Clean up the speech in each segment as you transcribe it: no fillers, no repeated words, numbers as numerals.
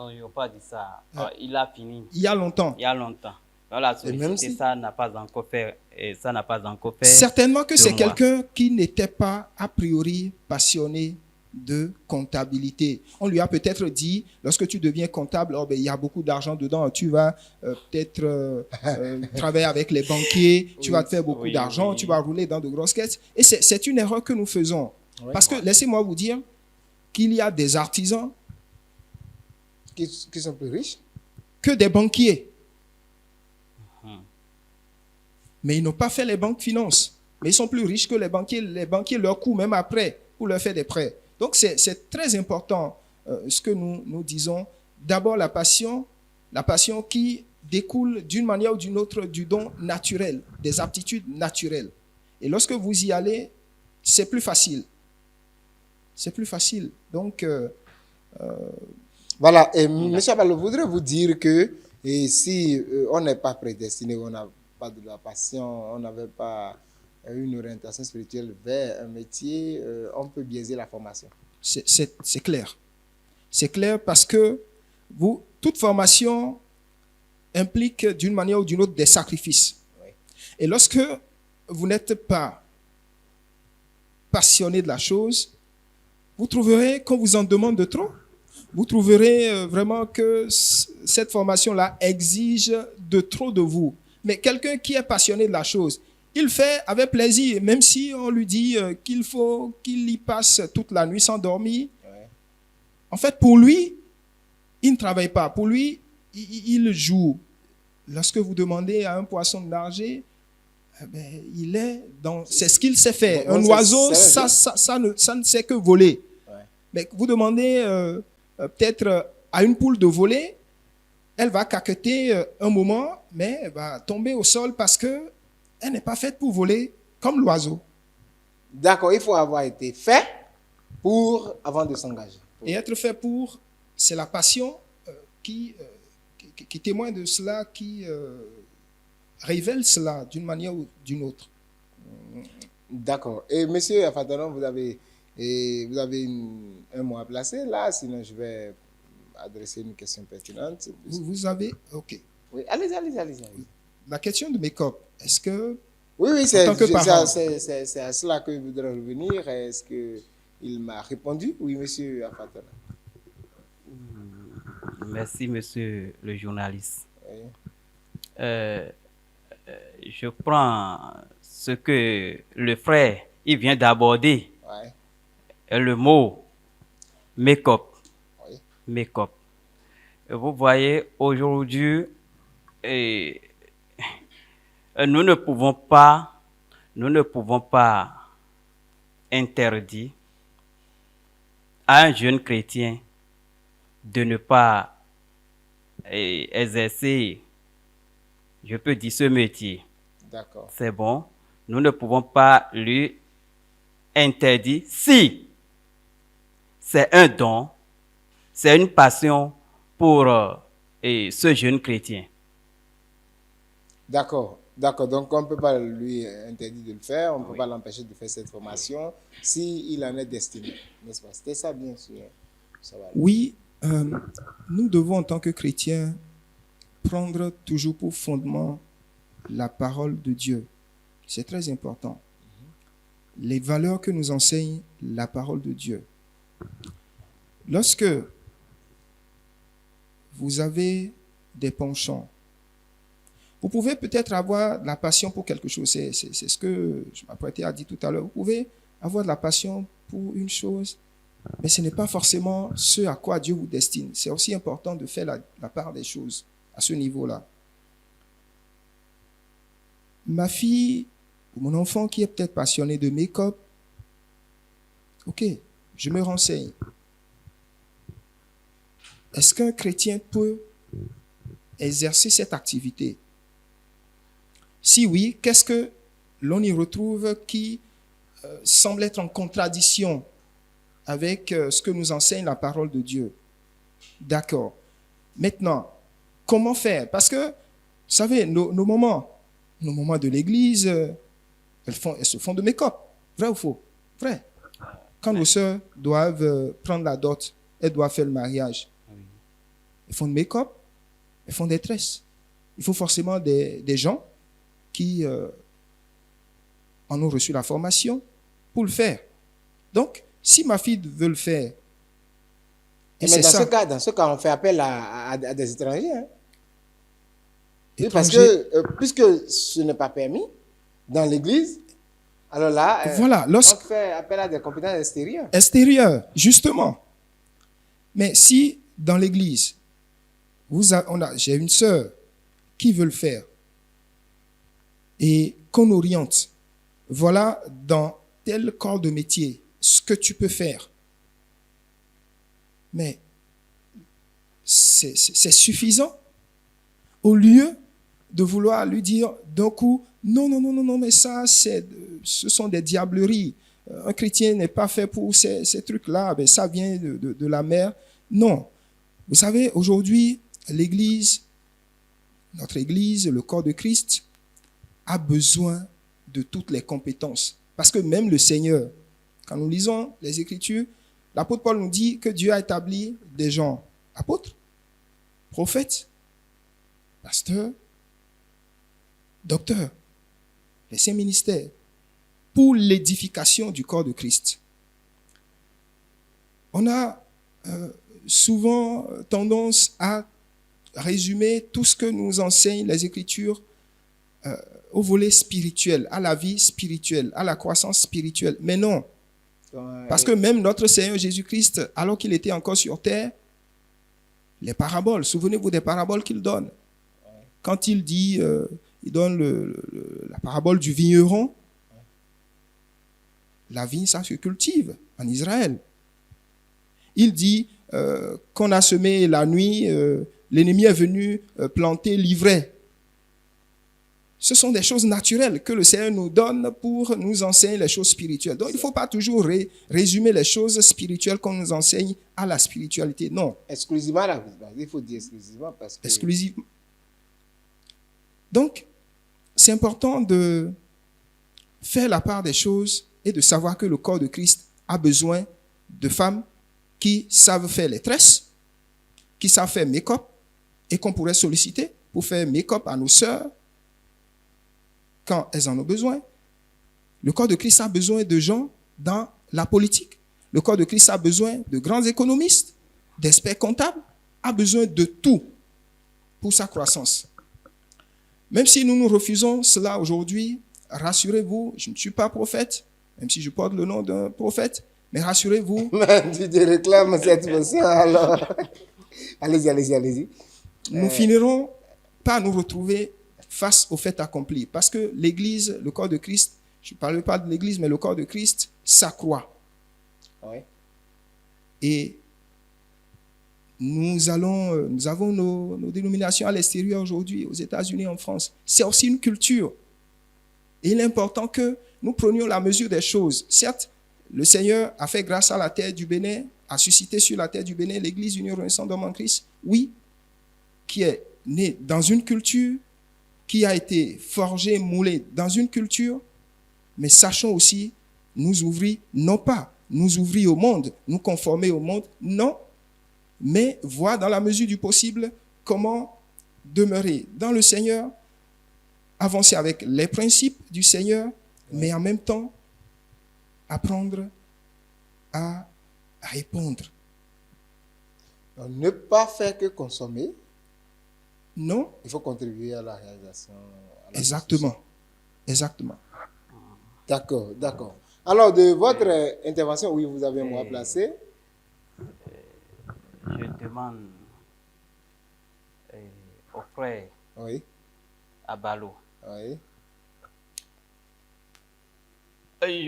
Non, il n'a pas dit ça. Il a fini. Il y a longtemps. Il y a longtemps. Dans la société, si... ça n'a pas encore fait. Et ça n'a pas encore fait. Certainement que c'est quelqu'un qui n'était pas a priori passionné de comptabilité. On lui a peut-être dit, lorsque tu deviens comptable, oh, ben, il y a beaucoup d'argent dedans, tu vas peut-être travailler avec les banquiers, tu vas te faire beaucoup d'argent, tu vas rouler dans de grosses caisses. Et c'est une erreur que nous faisons. Parce que, laissez-moi vous dire, qu'il y a des artisans qui sont plus riches que des banquiers. Mais ils n'ont pas fait les banques finances. Mais ils sont plus riches que les banquiers. Les banquiers leur coûtent même après pour leur faire des prêts. Donc, c'est très important ce que nous disons. D'abord, la passion qui découle d'une manière ou d'une autre du don naturel, des aptitudes naturelles. Et lorsque vous y allez, c'est plus facile. C'est plus facile. Donc, voilà. Et M. Abalo, je voudrais vous dire que si on n'est pas prédestiné, on n'a pas de la passion, on n'avait pas une orientation spirituelle vers un métier, on peut biaiser la formation. C'est clair. C'est clair parce que toute formation implique d'une manière ou d'une autre des sacrifices. Oui. Et lorsque vous n'êtes pas passionné de la chose, vous trouverez qu'on vous en demande de trop. Vous trouverez vraiment que cette formation-là exige de trop de vous. Mais quelqu'un qui est passionné de la chose, il fait avec plaisir, même si on lui dit qu'il faut qu'il y passe toute la nuit sans dormir. Ouais. En fait, pour lui, il ne travaille pas. Pour lui, il joue. Lorsque vous demandez à un poisson de nager, il est dans... C'est ce qu'il sait faire. Un oiseau, ça ne sait que voler. Ouais. Mais vous demandez peut-être à une poule de voler, elle va caqueter un moment, mais elle va tomber au sol parce que elle n'est pas faite pour voler comme l'oiseau. D'accord, il faut avoir été fait avant de s'engager. Et être fait pour, c'est la passion qui témoigne de cela, qui révèle cela d'une manière ou d'une autre. D'accord. Et monsieur Afatanon, vous avez un mot à placer là, sinon je vais adresser une question pertinente. Vous avez... Ok. Oui, allez-y. La question de make-up, est-ce que... Oui, c'est à cela que je voudrais revenir. Est-ce qu'il m'a répondu? Oui, monsieur Afatanon. Merci, monsieur le journaliste. Oui. Je prends ce que le frère il vient d'aborder. Ouais. Le mot make-up. Oui. Make-up. Vous voyez, aujourd'hui, nous ne pouvons pas interdire à un jeune chrétien de ne pas exercer, je peux dire, ce métier. D'accord. C'est bon. Nous ne pouvons pas lui interdire si c'est un don, c'est une passion pour ce jeune chrétien. D'accord. Donc, on ne peut pas lui interdire de le faire, on ne peut pas l'empêcher de faire cette formation s'il en est destiné, n'est-ce pas? C'était ça, bien sûr. Ça va. Oui, nous devons, en tant que chrétiens, prendre toujours pour fondement la parole de Dieu. C'est très important. Les valeurs que nous enseigne la parole de Dieu. Lorsque vous avez des penchants, vous pouvez peut-être avoir de la passion pour quelque chose. C'est ce que je m'apprêtais à dire tout à l'heure. Vous pouvez avoir de la passion pour une chose, mais ce n'est pas forcément ce à quoi Dieu vous destine. C'est aussi important de faire la part des choses à ce niveau-là. Ma fille ou mon enfant qui est peut-être passionné de make-up, ok, je me renseigne. Est-ce qu'un chrétien peut exercer cette activité? Si oui, qu'est-ce que l'on y retrouve qui semble être en contradiction avec ce que nous enseigne la parole de Dieu? D'accord. Maintenant, comment faire? Parce que, vous savez, nos moments de l'église, elles se font de make-up. Vrai ou faux? Vrai. Quand nos sœurs doivent prendre la dot, elles doivent faire le mariage. Ils font de make-up, ils font des tresses. Il faut forcément des gens qui en ont reçu la formation pour le faire. Donc, si ma fille veut le faire, et Mais c'est ça, dans ce cas, on fait appel à des étrangers. Hein. Oui, parce étranger, que puisque ce n'est pas permis dans l'église, alors là, voilà, on fait appel à des compétences extérieures. extérieur, justement. Mais si dans l'église, j'ai une sœur qui veut le faire et qu'on oriente, voilà dans tel corps de métier ce que tu peux faire. Mais c'est suffisant au lieu de vouloir lui dire d'un coup, non, mais ça, ce sont des diableries. Un chrétien n'est pas fait pour ces trucs-là, mais ça vient de la mer. Non. Vous savez, aujourd'hui, l'Église, notre Église, le corps de Christ, a besoin de toutes les compétences. Parce que même le Seigneur, quand nous lisons les Écritures, l'apôtre Paul nous dit que Dieu a établi des gens apôtres, prophètes, pasteurs, docteurs, les 5 ministères, pour l'édification du corps de Christ. On a souvent tendance à résumer tout ce que nous enseignent les Écritures au volet spirituel, à la vie spirituelle, à la croissance spirituelle. Mais non, parce que même notre Seigneur Jésus-Christ, alors qu'il était encore sur terre, les paraboles, souvenez-vous des paraboles qu'il donne. Quand il dit, il donne la parabole du vigneron, la vigne, ça se cultive en Israël. Il dit qu'on a semé la nuit, l'ennemi est venu planter l'ivraie. Ce sont des choses naturelles que le Seigneur nous donne pour nous enseigner les choses spirituelles. Donc, il ne faut pas toujours résumer les choses spirituelles qu'on nous enseigne à la spiritualité. Non. Exclusivement là, il faut dire exclusivement parce que... Exclusivement. Donc, c'est important de faire la part des choses et de savoir que le corps de Christ a besoin de femmes qui savent faire les tresses, qui savent faire make-up et qu'on pourrait solliciter pour faire make-up à nos sœurs quand elles en ont besoin. Le corps de Christ a besoin de gens dans la politique. Le corps de Christ a besoin de grands économistes, d'experts comptables, a besoin de tout pour sa croissance. Même si nous nous refusons cela aujourd'hui, rassurez-vous, je ne suis pas prophète, même si je porte le nom d'un prophète, mais rassurez-vous. Tu te réclames cette version, alors. Allez-y. Nous finirons par nous retrouver face au fait accompli. Parce que l'Église, le corps de Christ, je ne parle pas de l'Église, mais le corps de Christ s'accroît. Oui. Et nous avons nos dénominations à l'extérieur aujourd'hui, aux États-Unis, en France. C'est aussi une culture. Et il est important que nous prenions la mesure des choses. Certes, le Seigneur a fait grâce à la terre du Bénin, a suscité sur la terre du Bénin l'Église unie renaissante d'hommes en Christ, oui, qui est née dans une culture, qui a été forgée, moulée dans une culture, mais sachons aussi nous ouvrir, non pas nous ouvrir au monde, nous conformer au monde, non, mais voir dans la mesure du possible comment demeurer dans le Seigneur, avancer avec les principes du Seigneur, mais en même temps apprendre à répondre. Donc, ne pas faire que consommer. Non. Il faut contribuer à la réalisation. Exactement. Exactement. D'accord. Alors, de votre intervention, oui, vous avez un mot à placer. Je demande au frère Oui. Abalo. Oui.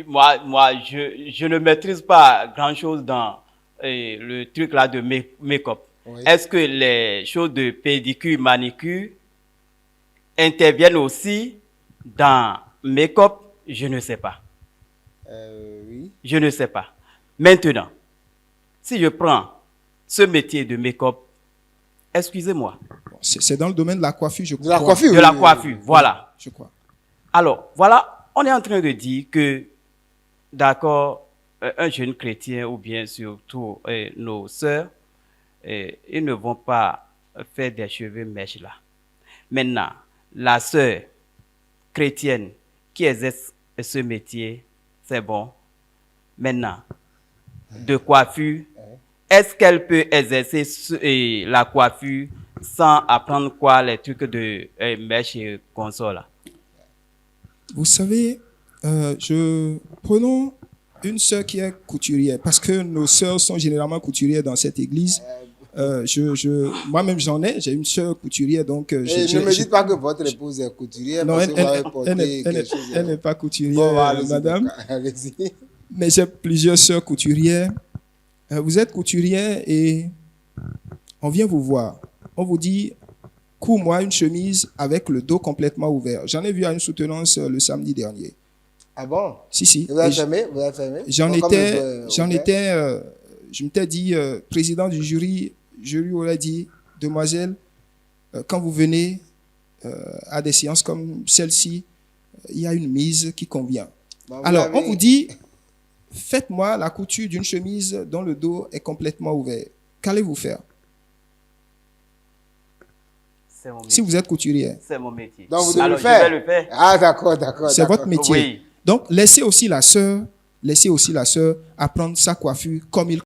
Moi, je ne maîtrise pas grand-chose dans le truc là de make-up. Oui. Est-ce que les choses de pédicure, manicure interviennent aussi dans make-up? Je ne sais pas. Oui. Je ne sais pas. Maintenant, si je prends ce métier de make-up, excusez-moi. C'est dans le domaine de la coiffure, je crois. De la coiffure. De la coiffure, voilà. Je crois. Alors, voilà, on est en train de dire que, d'accord, un jeune chrétien ou bien surtout nos sœurs, ils ne vont pas faire des cheveux mèches là. Maintenant, la sœur chrétienne qui exerce ce métier, c'est bon. Maintenant, de coiffure, est-ce qu'elle peut exercer la coiffure sans apprendre quoi, les trucs de mèche et consort là? Vous savez, prenons une sœur qui est couturière, parce que nos sœurs sont généralement couturières dans cette église. Moi-même, j'ai une sœur couturière, donc... ne me dites pas que votre épouse est couturière, non, parce que vous avez porté quelque chose. Elle n'est pas couturière, Bon, madame. Allez-y. Mais j'ai plusieurs sœurs couturières. Vous êtes couturière et on vient vous voir. On vous dit, couds-moi une chemise avec le dos complètement ouvert. J'en ai vu à une soutenance le samedi dernier. Ah bon? Si. Vous avez fermé? Vous avez fermé? Je m'étais dit, président du jury, je lui aurais dit, demoiselle, quand vous venez à des séances comme celle-ci, il y a une mise qui convient. Bon, alors, on vous dit, faites-moi la couture d'une chemise dont le dos est complètement ouvert. Qu'allez-vous faire? Si vous êtes couturière. C'est mon métier. Donc, vous devez le faire. Je vais le faire. Ah, d'accord. C'est votre métier. Oui. Donc, laissez aussi la sœur apprendre sa coiffure comme il